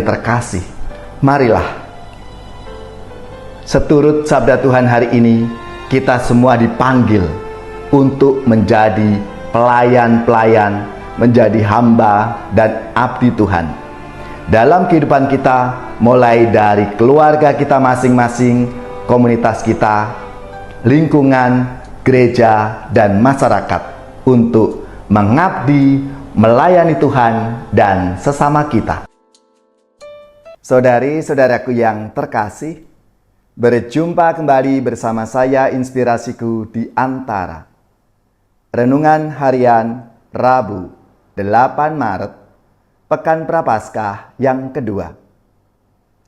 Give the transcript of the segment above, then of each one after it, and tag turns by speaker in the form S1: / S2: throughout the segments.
S1: yang terkasih, marilah seturut sabda Tuhan hari ini, kita semua dipanggil untuk menjadi pelayan-pelayan, menjadi hamba dan abdi Tuhan. Dalam kehidupan kita, mulai dari keluarga kita masing-masing, komunitas kita, lingkungan, gereja, dan masyarakat, untuk mengabdi, melayani Tuhan dan sesama kita. Saudari-saudaraku yang terkasih, berjumpa kembali bersama saya Inspirasiku di Antara. Renungan harian Rabu 8 Maret, Pekan Prapaskah yang kedua.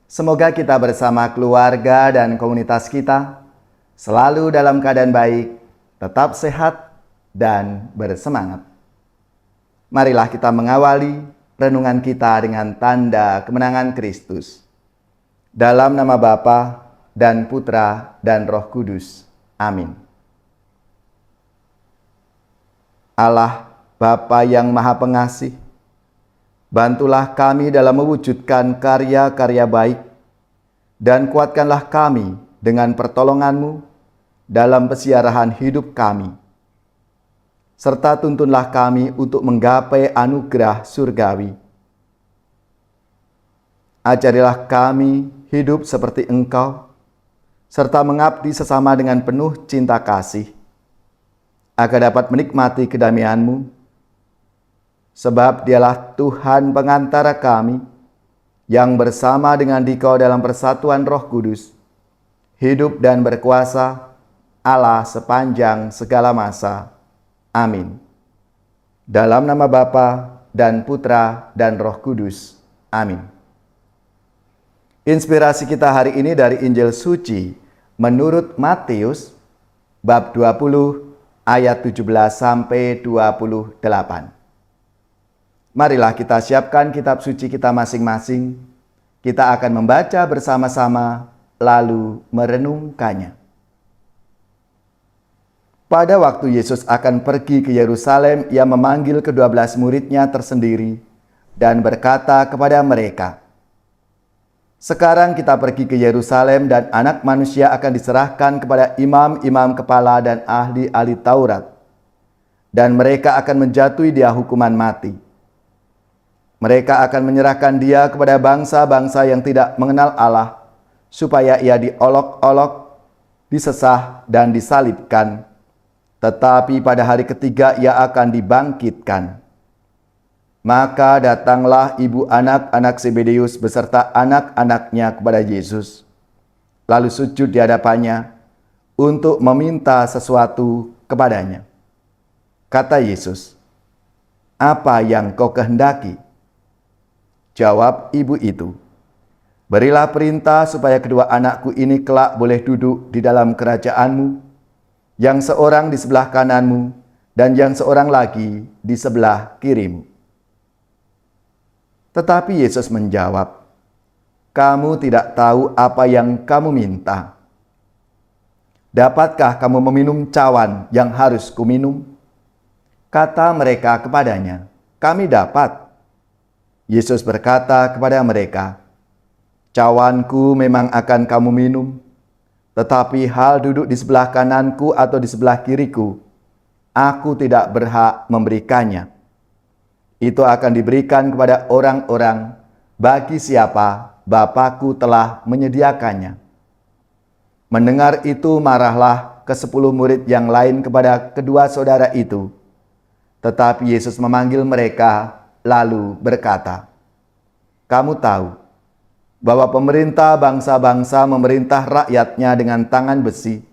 S1: Semoga kita bersama keluarga dan komunitas kita selalu dalam keadaan baik, tetap sehat, dan bersemangat. Marilah kita mengawali renungan kita dengan tanda kemenangan Kristus. Dalam nama Bapa dan Putra dan Roh Kudus. Amin. Allah, Bapa yang Maha Pengasih, bantulah kami dalam mewujudkan karya-karya baik, dan kuatkanlah kami dengan pertolongan-Mu dalam pesiarahan hidup kami, serta tuntunlah kami untuk menggapai anugerah surgawi. Ajarilah kami hidup seperti Engkau, serta mengabdi sesama dengan penuh cinta kasih, agar dapat menikmati kedamaian-Mu, sebab Dialah Tuhan pengantara kami, yang bersama dengan Dikau dalam persatuan Roh Kudus, hidup dan berkuasa, Allah sepanjang segala masa. Amin. Dalam nama Bapa dan Putra dan Roh Kudus. Amin. Inspirasi kita hari ini dari Injil Suci menurut Matius bab 20 ayat 17 sampai 28. Marilah kita siapkan kitab suci kita masing-masing. Kita akan membaca bersama-sama lalu merenungkannya. Pada waktu Yesus akan pergi ke Yerusalem, Ia memanggil ke-12 murid-Nya tersendiri dan berkata kepada mereka, "Sekarang kita pergi ke Yerusalem dan Anak Manusia akan diserahkan kepada imam-imam kepala dan ahli-ahli Taurat, dan mereka akan menjatuhi Dia hukuman mati. Mereka akan menyerahkan Dia kepada bangsa-bangsa yang tidak mengenal Allah, supaya Ia diolok-olok, disesah, dan disalibkan. Tetapi pada hari ketiga Ia akan dibangkitkan." Maka datanglah ibu anak-anak Zebedeus beserta anak-anaknya kepada Yesus, lalu sujud di hadapannya untuk meminta sesuatu kepadanya. Kata Yesus, "Apa yang kau kehendaki?" Jawab ibu itu, "Berilah perintah supaya kedua anakku ini kelak boleh duduk di dalam kerajaan-Mu, yang seorang di sebelah kanan-Mu dan yang seorang lagi di sebelah kiri-Mu." Tetapi Yesus menjawab, "Kamu tidak tahu apa yang kamu minta. Dapatkah kamu meminum cawan yang harus kuminum?" Kata mereka kepadanya, "Kami dapat." Yesus berkata kepada mereka, "Cawanku memang akan kamu minum, tetapi hal duduk di sebelah kananku atau di sebelah kiriku, aku tidak berhak memberikannya. Itu akan diberikan kepada orang-orang bagi siapa Bapa-Ku telah menyediakannya." Mendengar itu marahlah ke-10 murid yang lain kepada kedua saudara itu. Tetapi Yesus memanggil mereka lalu berkata, "Kamu tahu bahwa pemerintah bangsa-bangsa memerintah rakyatnya dengan tangan besi,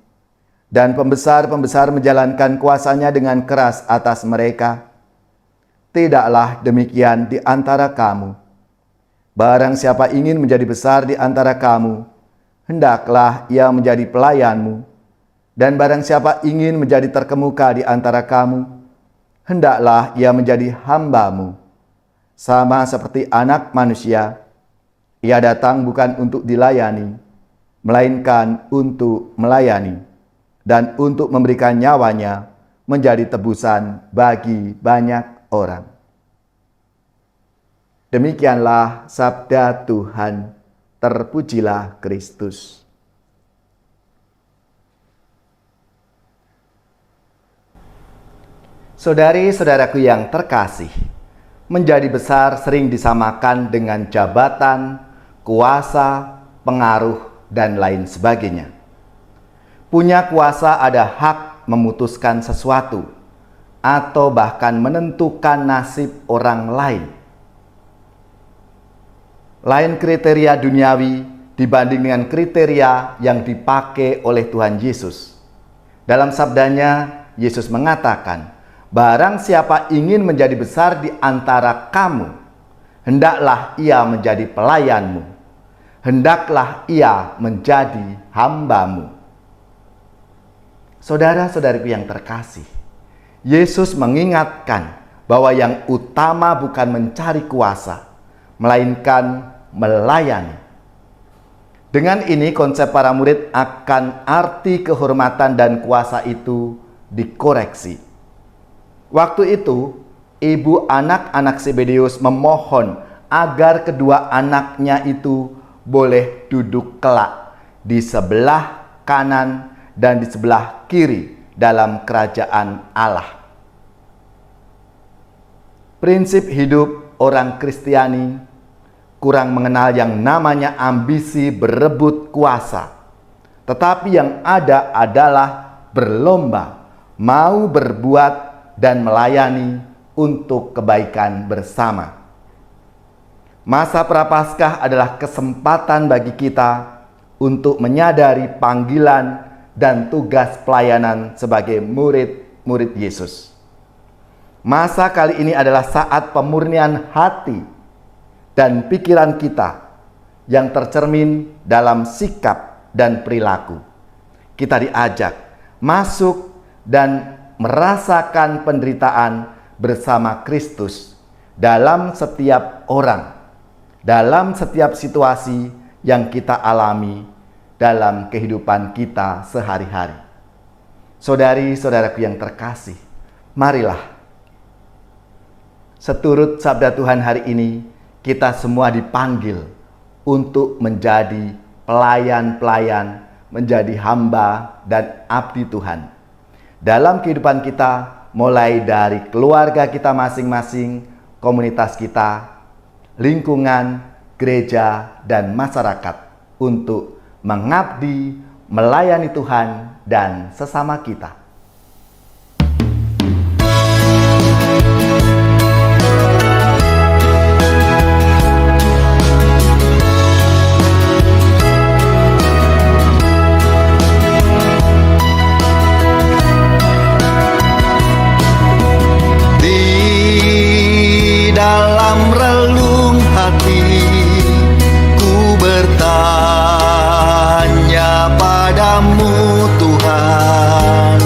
S1: dan pembesar-pembesar menjalankan kuasanya dengan keras atas mereka. Tidaklah demikian di antara kamu. Barang siapa ingin menjadi besar di antara kamu, hendaklah ia menjadi pelayanmu. Dan barang siapa ingin menjadi terkemuka di antara kamu, hendaklah ia menjadi hambamu. Sama seperti Anak Manusia, Ia datang bukan untuk dilayani, melainkan untuk melayani, dan untuk memberikan nyawanya menjadi tebusan bagi banyak orang." Demikianlah sabda Tuhan. Terpujilah Kristus. Saudari-saudaraku yang terkasih, menjadi besar sering disamakan dengan jabatan, kuasa, pengaruh, dan lain sebagainya. Punya kuasa ada hak memutuskan sesuatu, atau bahkan menentukan nasib orang lain. Lain kriteria duniawi dibanding dengan kriteria yang dipakai oleh Tuhan Yesus. Dalam sabdanya, Yesus mengatakan, "Barang siapa ingin menjadi besar di antara kamu, hendaklah ia menjadi pelayanmu. Hendaklah ia menjadi hambamu." Saudara-saudariku yang terkasih, Yesus mengingatkan bahwa yang utama bukan mencari kuasa, melainkan melayani. Dengan ini konsep para murid akan arti kehormatan dan kuasa itu dikoreksi. Waktu itu, ibu anak-anak Zebedeus memohon agar kedua anaknya itu boleh duduk kelak di sebelah kanan dan di sebelah kiri dalam kerajaan Allah. Prinsip hidup orang Kristiani kurang mengenal yang namanya ambisi berebut kuasa. Tetapi yang ada adalah berlomba, mau berbuat dan melayani untuk kebaikan bersama. Masa Prapaskah adalah kesempatan bagi kita untuk menyadari panggilan dan tugas pelayanan sebagai murid-murid Yesus. Masa kali ini adalah saat pemurnian hati dan pikiran kita yang tercermin dalam sikap dan perilaku. Kita diajak masuk dan merasakan penderitaan bersama Kristus dalam setiap orang, dalam setiap situasi yang kita alami dalam kehidupan kita sehari-hari. Saudari-saudaraku yang terkasih, marilah seturut sabda Tuhan hari ini, kita semua dipanggil untuk menjadi pelayan-pelayan, menjadi hamba dan abdi Tuhan. Dalam kehidupan kita, mulai dari keluarga kita masing-masing, komunitas kita, lingkungan, gereja, dan masyarakat untuk mengabdi, melayani Tuhan dan sesama kita.
S2: Dalam relung hati ku bertanya padamu Tuhan,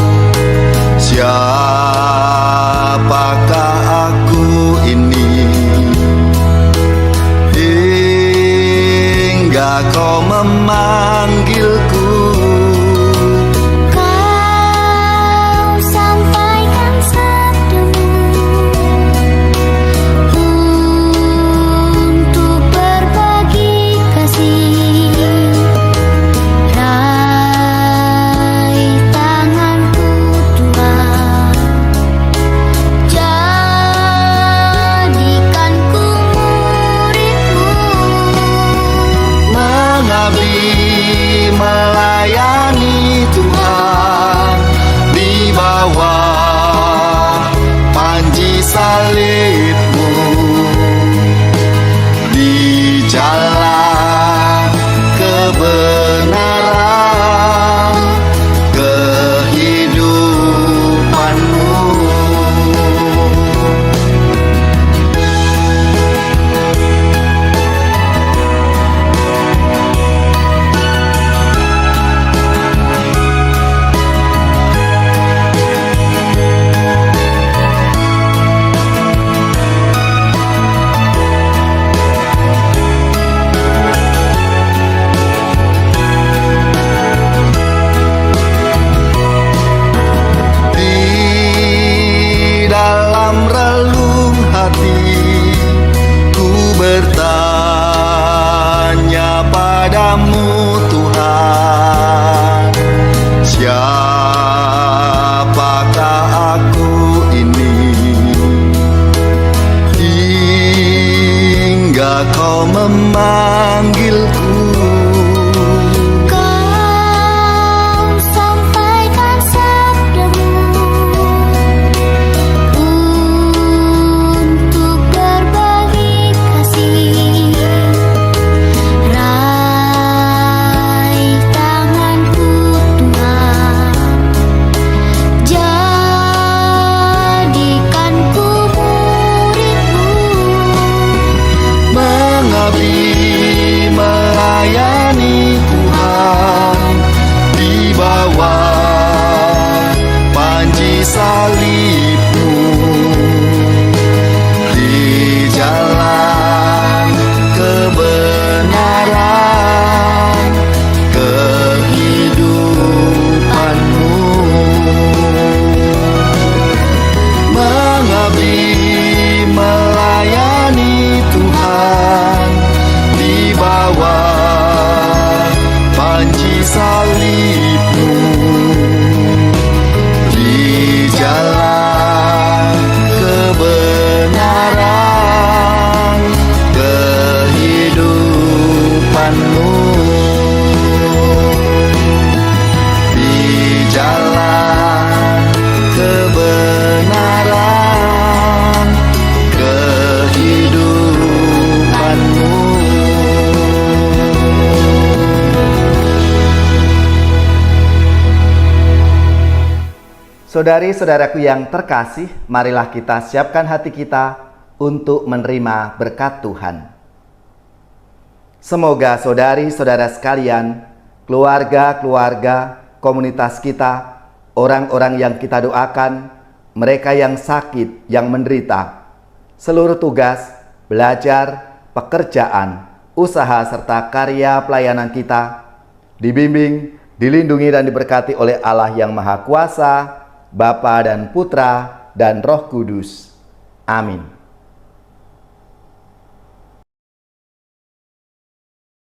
S1: Saudari-saudaraku yang terkasih, marilah kita siapkan hati kita untuk menerima berkat Tuhan. Semoga saudari-saudara sekalian, keluarga-keluarga, komunitas kita, orang-orang yang kita doakan, mereka yang sakit, yang menderita, seluruh tugas, belajar, pekerjaan, usaha serta karya pelayanan kita dibimbing, dilindungi dan diberkati oleh Allah yang Maha Kuasa, Bapa dan Putra dan Roh Kudus. Amin.